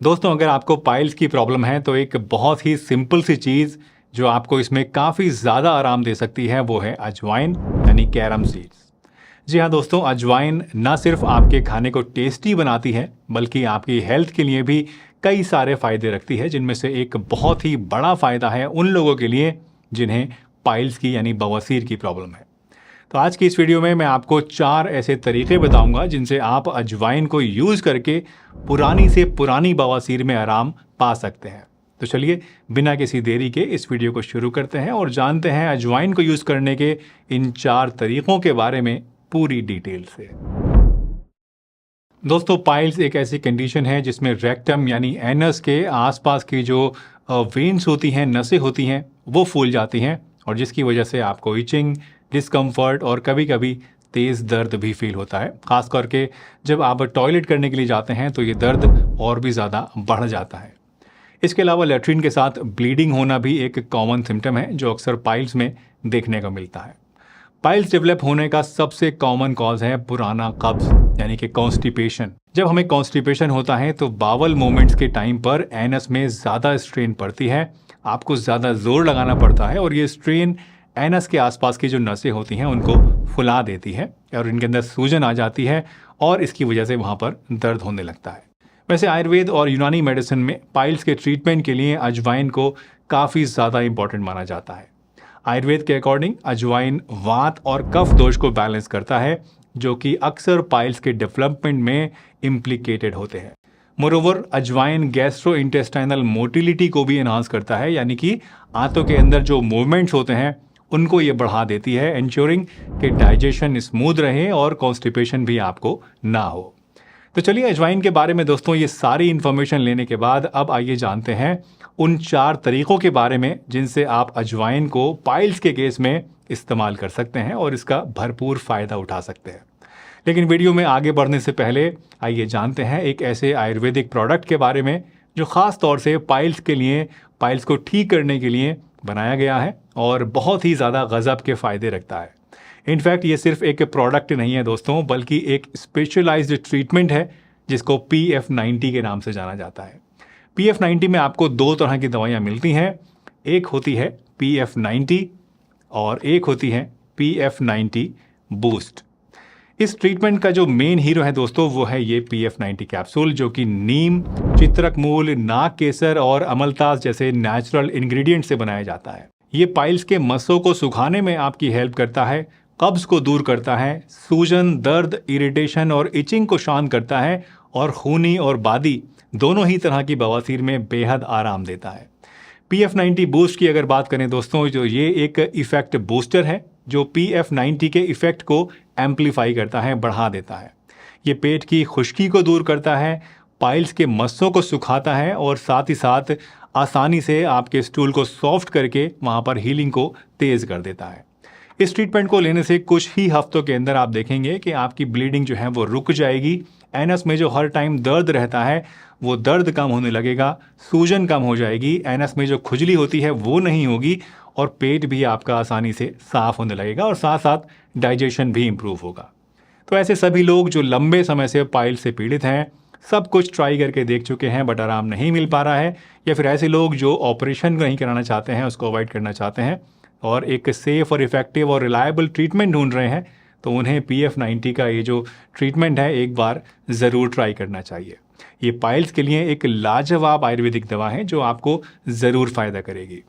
दोस्तों, अगर आपको पाइल्स की प्रॉब्लम है तो एक बहुत ही सिंपल सी चीज़ जो आपको इसमें काफ़ी ज़्यादा आराम दे सकती है वो है अजवाइन यानी कैरम सीड्स। जी हाँ दोस्तों, अजवाइन ना सिर्फ आपके खाने को टेस्टी बनाती है बल्कि आपकी हेल्थ के लिए भी कई सारे फ़ायदे रखती है, जिनमें से एक बहुत ही बड़ा फ़ायदा है उन लोगों के लिए जिन्हें पाइल्स की यानी बवासीर की प्रॉब्लम है। तो आज की इस वीडियो में मैं आपको 4 ऐसे तरीके बताऊंगा जिनसे आप अजवाइन को यूज़ करके पुरानी से पुरानी बवासीर में आराम पा सकते हैं। तो चलिए बिना किसी देरी के इस वीडियो को शुरू करते हैं और जानते हैं अजवाइन को यूज़ करने के इन 4 तरीकों के बारे में पूरी डिटेल से। दोस्तों, पाइल्स एक ऐसी कंडीशन है जिसमें रेक्टम यानी एनस के आसपास की जो वेन्स होती हैं, नसें होती हैं, वो फूल जाती हैं और जिसकी वजह से आपको इचिंग, डिस्कम्फर्ट और कभी कभी तेज़ दर्द भी फील होता है। ख़ास करके जब आप टॉयलेट करने के लिए जाते हैं तो ये दर्द और भी ज़्यादा बढ़ जाता है। इसके अलावा लैट्रिन के साथ ब्लीडिंग होना भी एक कॉमन सिम्टम है जो अक्सर पाइल्स में देखने को मिलता है। पाइल्स डेवलप होने का सबसे कॉमन कॉज है पुराना कब्ज यानी कि कॉन्स्टिपेशन। जब हमें कॉन्स्टिपेशन होता है तो बावल मूवमेंट्स के टाइम पर एनस में ज़्यादा स्ट्रेन पड़ती है, आपको ज़्यादा जोर लगाना पड़ता है और ये स्ट्रेन एनस के आसपास की जो नसें होती हैं उनको फुला देती है और इनके अंदर सूजन आ जाती है और इसकी वजह से वहाँ पर दर्द होने लगता है। वैसे आयुर्वेद और यूनानी मेडिसिन में पाइल्स के ट्रीटमेंट के लिए अजवाइन को काफ़ी ज़्यादा इंपॉर्टेंट माना जाता है। आयुर्वेद के अकॉर्डिंग अजवाइन वात और कफ दोष को बैलेंस करता है जो कि अक्सर पाइल्स के डेवलपमेंट में इम्प्लिकेटेड होते हैं। मोरोवर अजवाइन गैस्ट्रो इंटेस्टाइनल मोटिलिटी को भी एनहांस करता है, यानी कि आंतों के अंदर जो मूवमेंट्स होते हैं उनको ये बढ़ा देती है, इंश्योरिंग कि डाइजेशन स्मूथ रहे और कॉन्स्टिपेशन भी आपको ना हो। तो चलिए अजवाइन के बारे में दोस्तों ये सारी इन्फॉर्मेशन लेने के बाद अब आइए जानते हैं उन 4 तरीकों के बारे में जिनसे आप अजवाइन को पाइल्स के केस में इस्तेमाल कर सकते हैं और इसका भरपूर फ़ायदा उठा सकते हैं। लेकिन वीडियो में आगे बढ़ने से पहले आइए जानते हैं एक ऐसे आयुर्वेदिक प्रोडक्ट के बारे में जो ख़ास तौर से पाइल्स के लिए, पाइल्स को ठीक करने के लिए बनाया गया है और बहुत ही ज़्यादा गज़ब के फ़ायदे रखता है। इनफैक्ट ये सिर्फ एक प्रोडक्ट नहीं है दोस्तों, बल्कि एक स्पेशलाइज्ड ट्रीटमेंट है जिसको PF90 के नाम से जाना जाता है। PF90 में आपको 2 तरह की दवाइयाँ मिलती हैं, एक होती है PF90 और एक होती है PF90 बूस्ट। इस ट्रीटमेंट का जो मेन हीरो है दोस्तों वो है ये PF90 कैप्सूल, जो कि नीम, चित्रक मूल, नाग केसर और अमलतास जैसे नेचुरल इंग्रेडिएंट से बनाया जाता है। ये पाइल्स के मस्सों को सुखाने में आपकी हेल्प करता है, कब्ज को दूर करता है, सूजन, दर्द, इरिटेशन और इचिंग को शांत करता है और खूनी और बादी दोनों ही तरह की बवासीर में बेहद आराम देता है। PF90 बूस्ट की अगर बात करें दोस्तों, जो ये एक इफेक्ट बूस्टर है जो PF90 के इफेक्ट को एम्पलीफाई करता है, बढ़ा देता है। ये पेट की खुश्की को दूर करता है, पाइल्स के मस्सों को सुखाता है और साथ ही साथ आसानी से आपके स्टूल को सॉफ्ट करके वहाँ पर हीलिंग को तेज़ कर देता है। इस ट्रीटमेंट को लेने से कुछ ही हफ्तों के अंदर आप देखेंगे कि आपकी ब्लीडिंग जो है वो रुक जाएगी, एनस में जो हर टाइम दर्द रहता है वो दर्द कम होने लगेगा, सूजन कम हो जाएगी, एनस में जो खुजली होती है वो नहीं होगी और पेट भी आपका आसानी से साफ होने लगेगा और साथ साथ डाइजेशन भी इम्प्रूव होगा। तो ऐसे सभी लोग जो लंबे समय से पाइल्स से पीड़ित हैं, सब कुछ ट्राई करके देख चुके हैं बट आराम नहीं मिल पा रहा है, या फिर ऐसे लोग जो ऑपरेशन नहीं कराना चाहते हैं, उसको अवॉइड करना चाहते हैं और एक सेफ़ और इफ़ेक्टिव और रिलायबल ट्रीटमेंट ढूंढ रहे हैं, तो उन्हें PF90 का ये जो ट्रीटमेंट है एक बार ज़रूर ट्राई करना चाहिए। ये पाइल्स के लिए एक लाजवाब आयुर्वेदिक दवा है जो आपको ज़रूर फ़ायदा करेगी।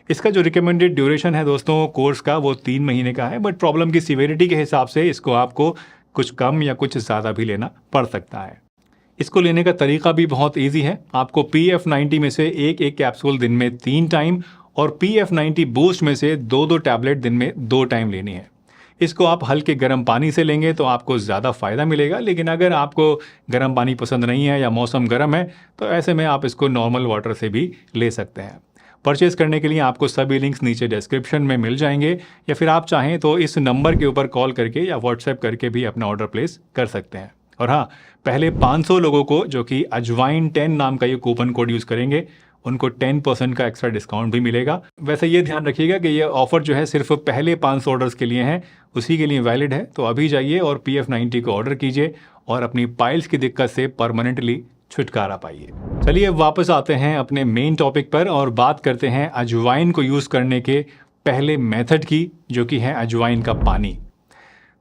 इसका जो रिकमेंडेड ड्यूरेशन है दोस्तों कोर्स का वो 3 महीने का है, बट प्रॉब्लम की सीवियरिटी के हिसाब से इसको आपको कुछ कम या कुछ ज़्यादा भी लेना पड़ सकता है। इसको लेने का तरीका भी बहुत ईजी है। आपको PF90 में से एक कैप्सूल दिन में 3 टाइम और PF90 बूस्ट में से 2 टैबलेट दिन में 2 टाइम लेनी है। इसको आप हल्के गर्म पानी से लेंगे तो आपको ज़्यादा फ़ायदा मिलेगा, लेकिन अगर आपको गर्म पानी पसंद नहीं है या मौसम गर्म है तो ऐसे में आप इसको नॉर्मल वाटर से भी ले सकते हैं। परचेज़ करने के लिए आपको सभी लिंक्स नीचे डिस्क्रिप्शन में मिल जाएंगे, या फिर आप चाहें तो इस नंबर के ऊपर कॉल करके या व्हाट्सएप करके भी अपना ऑर्डर प्लेस कर सकते हैं। और हाँ, पहले 500 लोगों को जो कि अजवाइन 10 नाम का ये कूपन कोड यूज़ करेंगे उनको 10% का एक्स्ट्रा डिस्काउंट भी मिलेगा। वैसे ये ध्यान रखिएगा कि ये ऑफर जो है सिर्फ पहले 500 ऑर्डर्स के लिए है, उसी के लिए वैलिड है। तो अभी जाइए और PF90 को ऑर्डर कीजिए और अपनी पाइल्स की दिक्कत से परमानेंटली छुटकारा पाइए। चलिए अब वापस आते हैं अपने मेन टॉपिक पर और बात करते हैं अजवाइन को यूज़ करने के पहले मेथड की, जो कि है अजवाइन का पानी।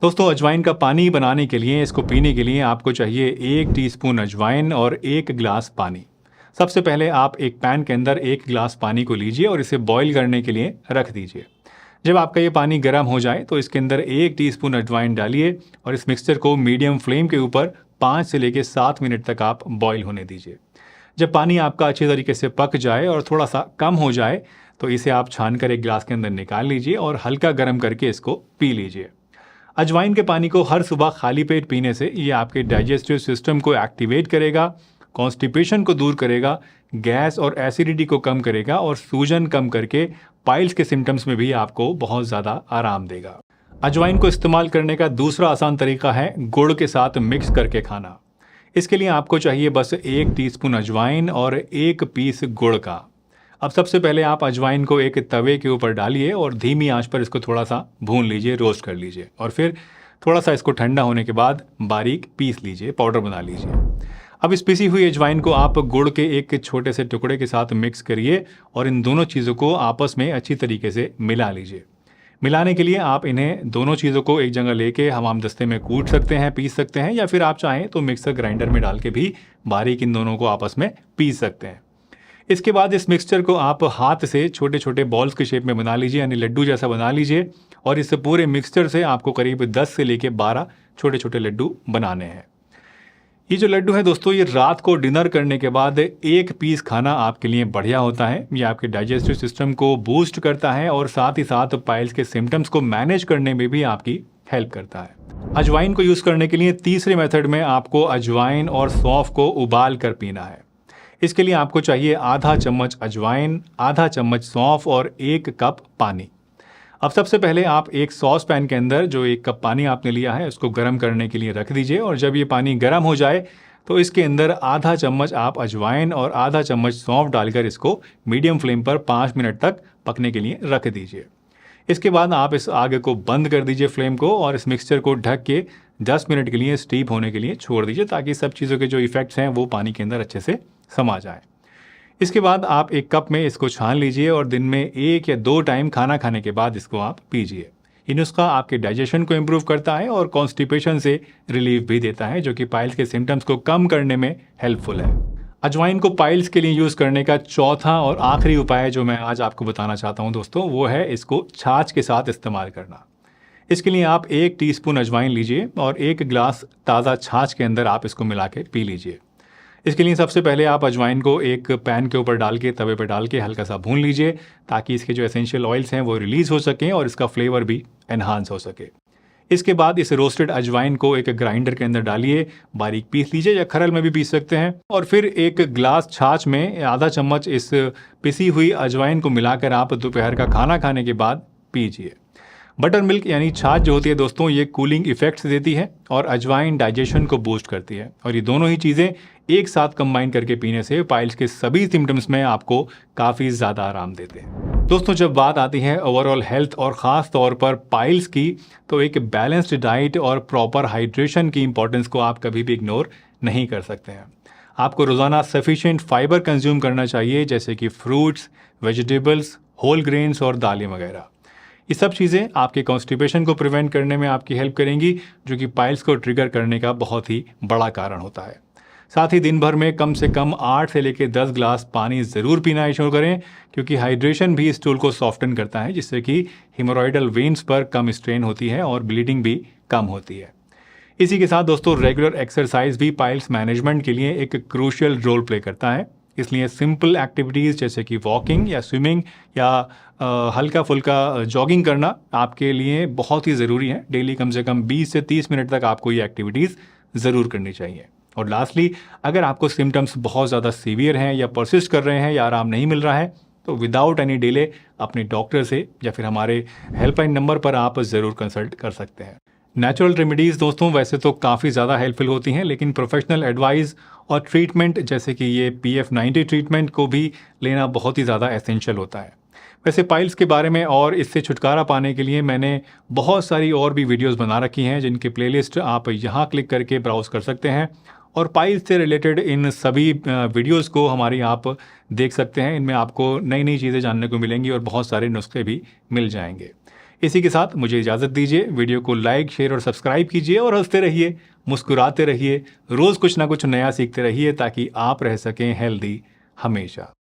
दोस्तों, अजवाइन का पानी बनाने के लिए, इसको पीने के लिए आपको चाहिए 1 टीस्पून अजवाइन और 1 गिलास पानी। सबसे पहले आप एक पैन के अंदर 1 गिलास पानी को लीजिए और इसे बॉईल करने के लिए रख दीजिए। जब आपका ये पानी गर्म हो जाए तो इसके अंदर 1 टीस्पून अजवाइन डालिए और इस मिक्सचर को मीडियम फ्लेम के ऊपर 5 से लेकर 7 मिनट तक आप बॉईल होने दीजिए। जब पानी आपका अच्छे तरीके से पक जाए और थोड़ा सा कम हो जाए तो इसे आप छानकर एक गिलास के अंदर निकाल लीजिए और हल्का गर्म करके इसको पी लीजिए। अजवाइन के पानी को हर सुबह खाली पेट पीने से ये आपके डाइजेस्टिव सिस्टम को एक्टिवेट करेगा, कॉन्स्टिपेशन को दूर करेगा, गैस और एसिडिटी को कम करेगा और सूजन कम करके पाइल्स के सिम्टम्स में भी आपको बहुत ज़्यादा आराम देगा। अजवाइन को इस्तेमाल करने का दूसरा आसान तरीका है गुड़ के साथ मिक्स करके खाना। इसके लिए आपको चाहिए बस 1 टीस्पून अजवाइन और 1 पीस गुड़ का। अब सबसे पहले आप अजवाइन को एक तवे के ऊपर डालिए और धीमी आंच पर इसको थोड़ा सा भून लीजिए, रोस्ट कर लीजिए और फिर थोड़ा सा इसको ठंडा होने के बाद बारीक पीस लीजिए, पाउडर बना लीजिए। अब इस पिसी हुई अजवाइन को आप गुड़ के एक छोटे से टुकड़े के साथ मिक्स करिए और इन दोनों चीज़ों को आपस में अच्छी तरीके से मिला लीजिए। मिलाने के लिए आप इन्हें दोनों चीज़ों को एक जगह लेके हमामदस्ते में कूट सकते हैं, पीस सकते हैं, या फिर आप चाहें तो मिक्सर ग्राइंडर में डाल के भी बारीक इन दोनों को आपस में पीस सकते हैं। इसके बाद इस मिक्सचर को आप हाथ से छोटे छोटे बॉल्स के शेप में बना लीजिए, यानी लड्डू जैसा बना लीजिए और इस पूरे मिक्सचर से आपको करीब 10 से लेके 12 छोटे छोटे लड्डू बनाने हैं। ये जो लड्डू है दोस्तों, ये रात को डिनर करने के बाद 1 पीस खाना आपके लिए बढ़िया होता है। ये आपके डाइजेस्टिव सिस्टम को बूस्ट करता है और साथ ही साथ पाइल्स के सिम्टम्स को मैनेज करने में भी आपकी हेल्प करता है। अजवाइन को यूज़ करने के लिए तीसरे मेथड में आपको अजवाइन और सौंफ को उबाल कर पीना है। इसके लिए आपको चाहिए आधा चम्मच अजवाइन, आधा चम्मच सौंफ और 1 कप पानी। अब सबसे पहले आप एक सॉस पैन के अंदर जो 1 कप पानी आपने लिया है उसको गर्म करने के लिए रख दीजिए और जब ये पानी गर्म हो जाए तो इसके अंदर आधा चम्मच आप अजवाइन और आधा चम्मच सौंफ डालकर इसको मीडियम फ्लेम पर 5 मिनट तक पकने के लिए रख दीजिए। इसके बाद आप इस आग को बंद कर दीजिए फ्लेम को और इस मिक्सचर को ढक के 10 मिनट के लिए स्टीप होने के लिए छोड़ दीजिए ताकि सब चीज़ों के जो इफ़ेक्ट्स हैं वो पानी के अंदर अच्छे से समा जाए। इसके बाद आप 1 कप में इसको छान लीजिए और दिन में 1 या 2 टाइम खाना खाने के बाद इसको आप पीजिए। ये नुस्खा आपके डाइजेशन को इम्प्रूव करता है और कॉन्स्टिपेशन से रिलीफ भी देता है, जो कि पाइल्स के सिम्टम्स को कम करने में हेल्पफुल है। अजवाइन को पाइल्स के लिए यूज़ करने का चौथा और आखिरी उपाय जो मैं आज आपको बताना चाहता हूँ दोस्तों, वो है इसको छाछ के साथ इस्तेमाल करना। इसके लिए आप 1 टीस्पून अजवाइन लीजिए और 1 गिलास ताज़ा छाछ के अंदर आप इसको मिला के पी लीजिए। इसके लिए सबसे पहले आप अजवाइन को एक पैन के ऊपर डाल के, तवे पर डाल के हल्का सा भून लीजिए ताकि इसके जो एसेंशियल ऑयल्स हैं वो रिलीज़ हो सकें और इसका फ्लेवर भी एनहांस हो सके। इसके बाद इस रोस्टेड अजवाइन को एक ग्राइंडर के अंदर डालिए, बारीक पीस लीजिए या खरल में भी पीस सकते हैं और फिर 1 गिलास छाछ में आधा चम्मच इस पिसी हुई अजवाइन को मिलाकर आप दोपहर का खाना खाने के बाद पीजिए। बटर मिल्क यानी छाछ जो होती है दोस्तों, ये कूलिंग इफेक्ट्स देती है और अजवाइन डाइजेशन को बूस्ट करती है और ये दोनों ही चीज़ें एक साथ कंबाइन करके पीने से पाइल्स के सभी सिम्टम्स में आपको काफ़ी ज़्यादा आराम देते हैं। दोस्तों, जब बात आती है ओवरऑल हेल्थ और ख़ास तौर पर पाइल्स की, तो एक बैलेंस्ड डाइट और प्रॉपर हाइड्रेशन की इंपॉर्टेंस को आप कभी भी इग्नोर नहीं कर सकते हैं। आपको रोज़ाना सफिशिएंट फाइबर कंज्यूम करना चाहिए, जैसे कि फ्रूट्स, वेजिटेबल्स, होल ग्रेन्स और दालें वगैरह। ये सब चीज़ें आपके कॉन्स्टिपेशन को प्रिवेंट करने में आपकी हेल्प करेंगी, जो कि पाइल्स को ट्रिगर करने का बहुत ही बड़ा कारण होता है। साथ ही दिन भर में कम से कम 8 से लेकर 10 गिलास पानी ज़रूर पीना शुरू करें, क्योंकि हाइड्रेशन भी स्टूल को सॉफ्टन करता है, जिससे कि हिमोरॉइडल वेन्स पर कम स्ट्रेन होती है और ब्लीडिंग भी कम होती है। इसी के साथ दोस्तों, रेगुलर एक्सरसाइज भी पाइल्स मैनेजमेंट के लिए एक क्रूशियल रोल प्ले करता है। इसलिए सिंपल एक्टिविटीज़ जैसे कि वॉकिंग या स्विमिंग या हल्का फुल्का जॉगिंग करना आपके लिए बहुत ही ज़रूरी है। डेली कम से कम 20 से 30 मिनट तक आपको ये एक्टिविटीज़ ज़रूर करनी चाहिए। और लास्टली, अगर आपको सिम्टम्स बहुत ज़्यादा सीवियर हैं या परसिस्ट कर रहे हैं या आराम नहीं मिल रहा है, तो विदाउट एनी डिले अपने डॉक्टर से या फिर हमारे हेल्पलाइन नंबर पर आप ज़रूर कंसल्ट कर सकते हैं। नेचुरल रेमेडीज़ दोस्तों वैसे तो काफ़ी ज़्यादा हेल्पफुल होती हैं, लेकिन प्रोफेशनल एडवाइस और ट्रीटमेंट जैसे कि ये PF90 ट्रीटमेंट को भी लेना बहुत ही ज़्यादा एसेंशियल होता है। वैसे पाइल्स के बारे में और इससे छुटकारा पाने के लिए मैंने बहुत सारी और भी वीडियोस बना रखी हैं, जिनकी प्लेलिस्ट आप यहाँ क्लिक करके ब्राउज़ कर सकते हैं और पाइल्स से रिलेटेड इन सभी वीडियोस को हमारी आप देख सकते हैं। इनमें आपको नई नई चीज़ें जानने को मिलेंगी और बहुत सारे नुस्खे भी मिल जाएंगे। इसी के साथ मुझे इजाज़त दीजिए। वीडियो को लाइक, शेयर और सब्सक्राइब कीजिए और हंसते रहिए, मुस्कुराते रहिए, रोज़ कुछ ना कुछ नया सीखते रहिए ताकि आप रह सकें हेल्दी हमेशा।